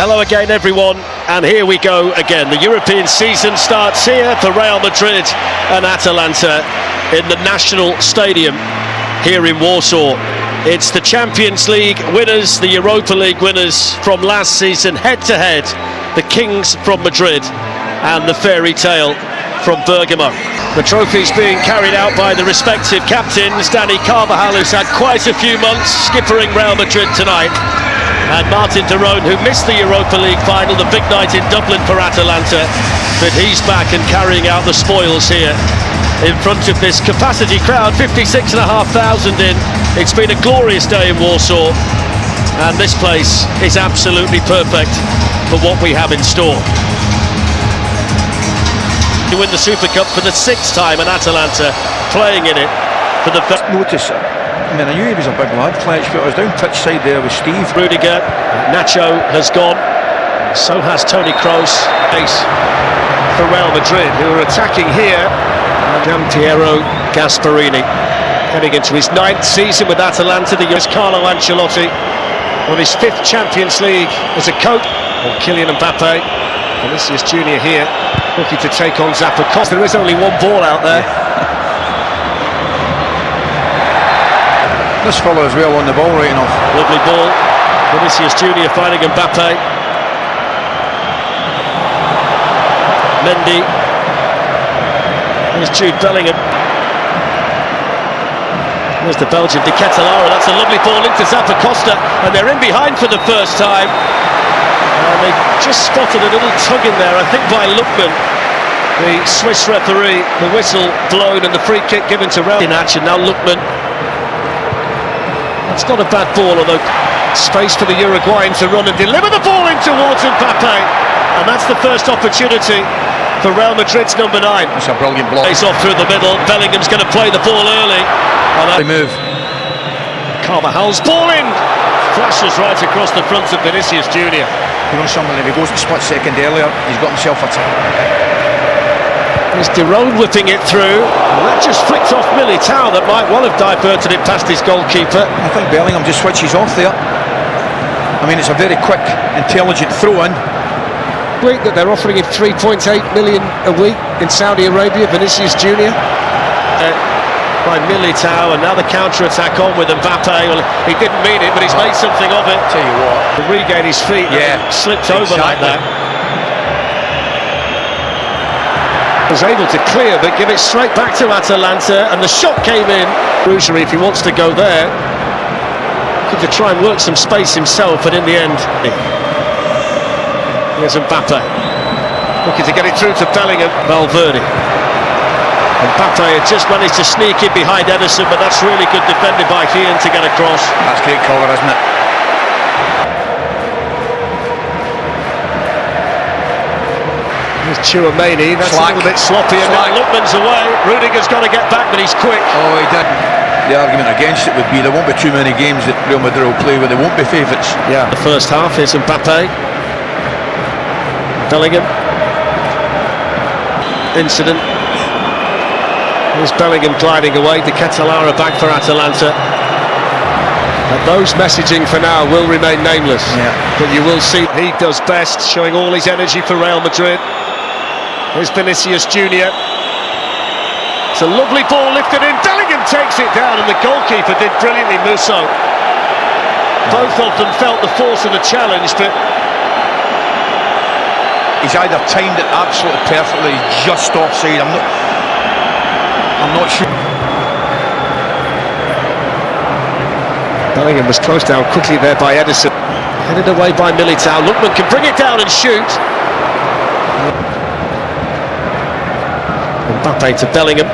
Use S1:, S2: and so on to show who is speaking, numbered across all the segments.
S1: Hello again, everyone, and here we go again. The European season starts here for Real Madrid and Atalanta in the National Stadium here in Warsaw. It's the Champions League winners, the Europa League winners from last season, head-to-head, the Kings from Madrid and the fairy tale from Bergamo. The trophy's being carried out by the respective captains. Dani Carvajal, who's had quite a few months skippering Real Madrid tonight, and Martin de Roon, who missed the Europa League final, the big night in Dublin for Atalanta, but he's back and carrying out the spoils here in front of this capacity crowd, 56,500 in. It's been a glorious day in Warsaw, and this place is absolutely perfect for what we have in store. To win the Super Cup for the 6th time, and Atalanta playing in it for the first.
S2: Notice it. I mean, I knew he was a big lad, Fletch, but I was down pitch side there with Steve.
S1: Rudiger, Nacho has gone, so has Toni Kroos. Ace for Real Madrid, who are attacking here. Gianpiero Gasperini, heading into his 9th season with Atalanta. The US Carlo Ancelotti on his 5th Champions League as a coach. Or Kylian Mbappe, Vinicius Junior here, looking to take on Zappacosta. There is only one ball out there.
S2: This fellow is well on the ball right enough.
S1: Lovely ball. Vinicius Junior finding Mbappe. Mendy. Here's Jude Bellingham. There's the Belgian De Ketelaere. That's a lovely ball into Zappacosta, and they're in behind for the first time. And they just spotted a little tug in there, I think, by Lookman, the Swiss referee. The whistle blown and the free kick given to Real in action. Now Lookman. It's not a bad ball, although space for the Uruguayan to run and deliver the ball in towards Mbappe, and that's the first opportunity for Real Madrid's number 9.
S2: It's a brilliant block.
S1: Plays off through the middle. Bellingham's going to play the ball early.
S2: They move.
S1: Carvajal's ball in. Flashes right across the front of Vinicius Junior.
S2: You know something, if he goes a split second earlier, he's got himself a time.
S1: There's de Roon whipping it through. Well, that just flicked off Militao. That might well have diverted it past his goalkeeper.
S2: I think Bellingham just switches off there. I mean, it's a very quick, intelligent throw-in.
S1: Week that they're offering him 3.8 million a week in Saudi Arabia, Vinicius Junior. By Militao, and now the counter-attack on with Mbappe. Well, he didn't mean it, but he's made something of it.
S2: Tell you what.
S1: To regain his feet, slipped over like that. Was able to clear, but give it straight back to Atalanta, and the shot came in. Ruggeri, if he wants to go there, could to try and work some space himself, but in the end, here's Mbappe, looking to get it through to Bellingham. Valverde. Mbappe had just managed to sneak in behind Ederson, but that's really good defending by Keane to get across.
S2: That's great cover, isn't it?
S1: There's Tchouaméni, that's a little bit sloppy, and now Lookman's away. Rudiger's got to get back, but he's quick.
S2: Oh, he did. The argument against it would be there won't be too many games that Real Madrid will play where they won't be favourites.
S1: Yeah. The first half is Mbappe. Bellingham. Incident. There's Bellingham gliding away. De Ketelaere back for Atalanta. And those messaging for now will remain nameless.
S2: Yeah.
S1: But you will see he does best, showing all his energy for Real Madrid. Here's Vinicius Junior. It's a lovely ball lifted in. Bellingham takes it down, and the goalkeeper did brilliantly, Musso. Both of them felt the force of the challenge, but
S2: he's either timed it absolutely perfectly, just offside. I'm not sure.
S1: Bellingham was closed down quickly there by Ederson. Headed away by Militao. Lookman can bring it down and shoot. Mbappe to Bellingham.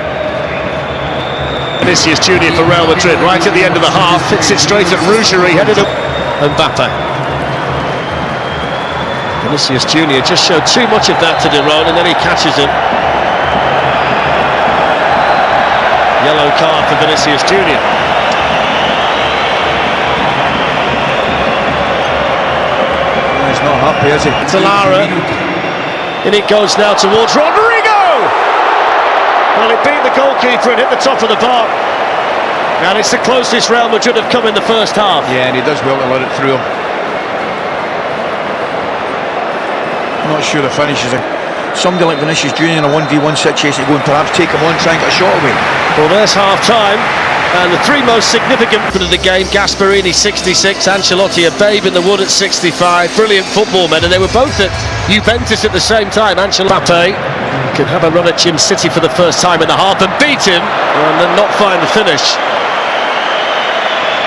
S1: Vinicius Junior for Real Madrid, right at the end of the half. Hits it straight at Ruggeri, headed up. Mbappe. Vinicius Junior just showed too much of that to de Roon, and then he catches it. Yellow card for Vinicius Junior.
S2: He's not happy, is he?
S1: Talara. In it goes now towards Rodrigo! Well, it beat the goalkeeper and hit the top of the bar. And it's the closest Real Madrid have come in the first half.
S2: Yeah, and he does well to let it through him. Not sure the finish is somebody like Vinicius Junior in a 1v1 situation to go and perhaps take him on, try and get a shot away.
S1: Well, there's half-time, and the three most significant of the game, Gasperini 66, Ancelotti a babe in the wood at 65, brilliant football men, and they were both at Juventus at the same time. Mbappe could have a run at Jim City for the first time in the half and beat him, and then not find the finish.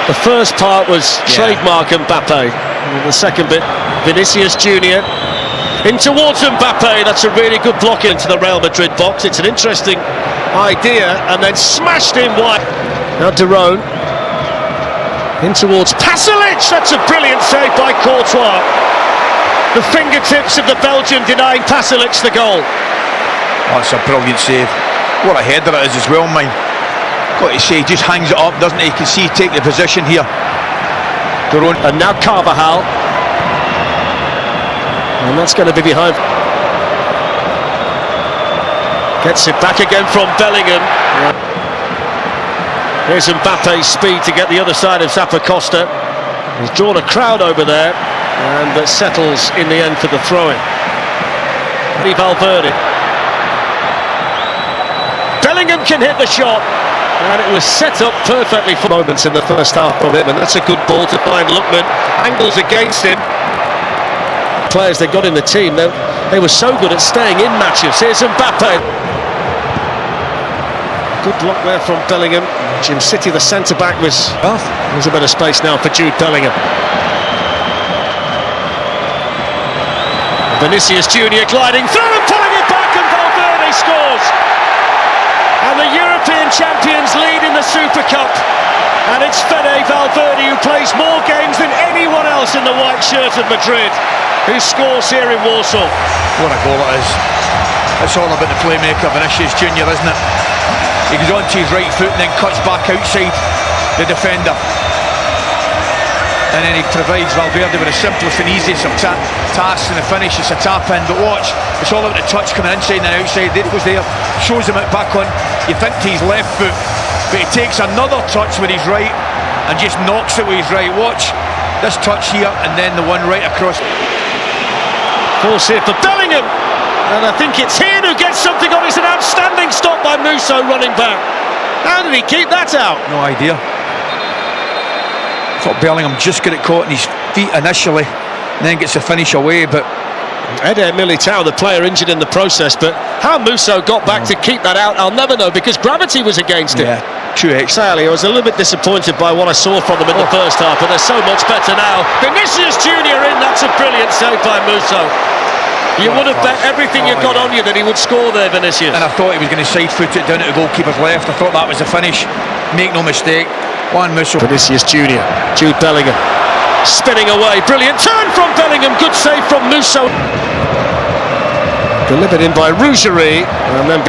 S1: The first part was trademark Mbappe, and the second bit, Vinicius Junior. In towards Mbappe, that's a really good block into the Real Madrid box. It's an interesting idea, and then smashed in wide. Now Derone. In towards Pasalic, that's a brilliant save by Courtois. The fingertips of the Belgian denying Pasalic the goal.
S2: Oh, that's a brilliant save. What a header it is as well, mine. Got to say, he just hangs it up, doesn't he? You can see he take the position here. Derone.
S1: And now Carvajal. And that's going to be behind. Gets it back again from Bellingham. Here's Mbappe's speed to get the other side of Zappacosta. He's drawn a crowd over there, and that settles in the end for the throw-in. Valverde. Bellingham can hit the shot, and it was set up perfectly for moments in the first half of him, and that's a good ball to find Lookman. Angles against him. Players they got in the team, they were so good at staying in matches. Here's Mbappe. Good block there from Bellingham. Jim City, the centre-back, was... Oh, there's a bit of space now for Jude Bellingham. Vinicius Junior gliding through and pulling it back, and Valverde scores. And the European champions lead in the Super Cup. And it's Fede Valverde, who plays more games than anyone else in the white shirt of Madrid, who scores here in Warsaw.
S2: What a goal it is. It's all about the playmaker, Vinicius Junior, isn't it? He goes onto his right foot and then cuts back outside the defender. And then he provides Valverde with the simplest and easiest of tasks in the finish. It's a tap-in, but watch, it's all about the touch coming inside and outside. There it goes there, shows him it back on, you think to his left foot, but he takes another touch with his right and just knocks it with his right. Watch this touch here and then the one right across.
S1: Force here for Bellingham, and I think it's here who gets something on. It's an outstanding stop by Musso running back. How did he keep that out?
S2: No idea. Thought Bellingham just got it caught in his feet initially, and then gets the finish away, but
S1: Eder Militao, the player, injured in the process, but how Musso got back to keep that out, I'll never know, because gravity was against him.
S2: Yeah, true.
S1: Exactly. I was a little bit disappointed by what I saw from them in the first half, but they're so much better now. Vinicius Junior in, that's a brilliant save by Musso. You would have bet everything you got on you that he would score there, Vinicius.
S2: And I thought he was going to side foot it down to the goalkeeper's left. I thought that was the finish. Make no mistake. Juan Musso.
S1: Vinicius Junior, Jude Bellingham, spinning away. Brilliant turn from Bellingham. Good save from Musso. Delivered in by Rougerie, and then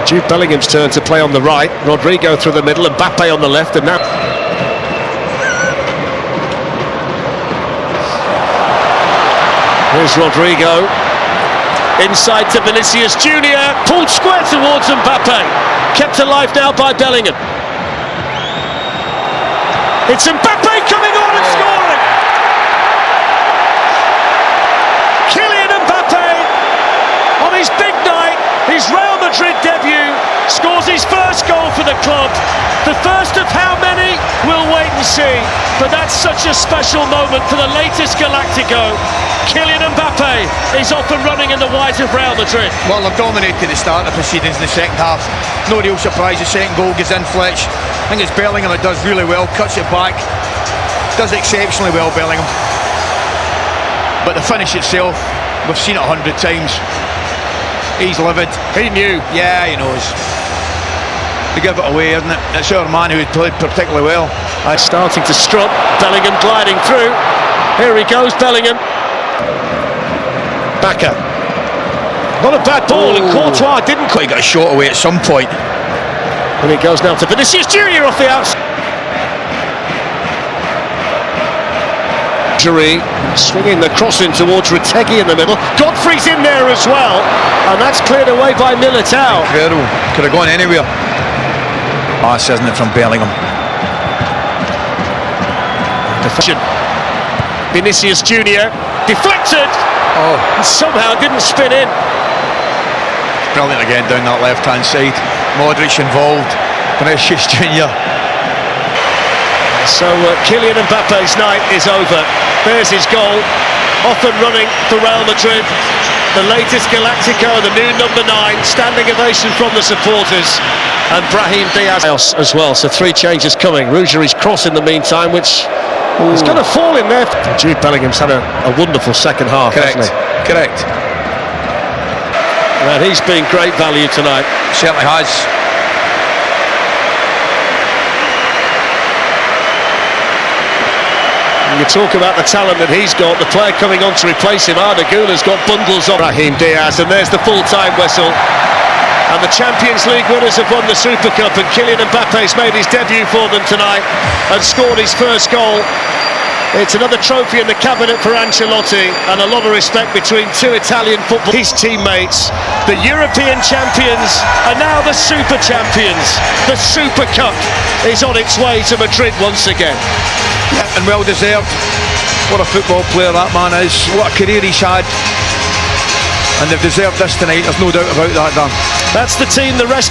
S1: Jude Bellingham's turn to play on the right. Rodrigo through the middle, and Mbappe on the left, and now here's Rodrigo. Inside to Vinicius Junior, pulled square towards Mbappe. Kept alive now by Bellingham. It's Mbappe coming on and scoring! Kylian Mbappe, on his big night, his Real Madrid debut, scores his first goal for the club. The first of how many, we'll wait and see. But that's such a special moment for the latest Galactico. Kylian Mbappe is off and running in the white of Real Madrid.
S2: Well, they've dominated the start of proceedings in the second half. No real surprise, the second goal goes in, Fletch. I think it's Bellingham that does really well, cuts it back. Does exceptionally well, Bellingham. But the finish itself, we've seen it 100 times. He's livid.
S1: He knew.
S2: Yeah, he knows. To give it away, isn't it? It's our man who played particularly well.
S1: Starting to strut, Bellingham gliding through. Here he goes, Bellingham. Backer. Not a bad ball, and Courtois didn't quite
S2: Got a shot away at some point.
S1: And he goes now to Vinicius Junior off the outside. Swinging the cross in towards Retegui in the middle. Godfrey's in there as well, and that's cleared away by Militao.
S2: Incredible. Could have gone anywhere. Pass, isn't it, from Bellingham?
S1: Deflection. Vinicius Junior, deflected, and somehow didn't spin in.
S2: Brilliant again down that left-hand side. Modric involved, Vinicius Junior.
S1: So Kylian Mbappe's night is over. There's his goal, off and running for Real Madrid. The latest Galactico, the new number 9, standing ovation from the supporters. And Brahim Diaz as well, so 3 changes coming. Ruggieri's cross in the meantime, which is going to fall in there. Jude Bellingham's had a wonderful second half, hasn't he?
S2: Correct.
S1: And he's been great value tonight.
S2: Certainly has.
S1: You talk about the talent that he's got, the player coming on to replace him, Arda Güler's got bundles of Brahim Diaz, and there's the full-time whistle. And the Champions League winners have won the Super Cup, and Kylian Mbappe's made his debut for them tonight and scored his first goal. It's another trophy in the cabinet for Ancelotti, and a lot of respect between 2 Italian football. His teammates, the European champions, are now the Super Champions. The Super Cup is on its way to Madrid once again.
S2: Yeah, and well deserved. What a football player that man is. What a career he's had. And they've deserved this tonight, there's no doubt about that, Dan.
S1: That's the team the rest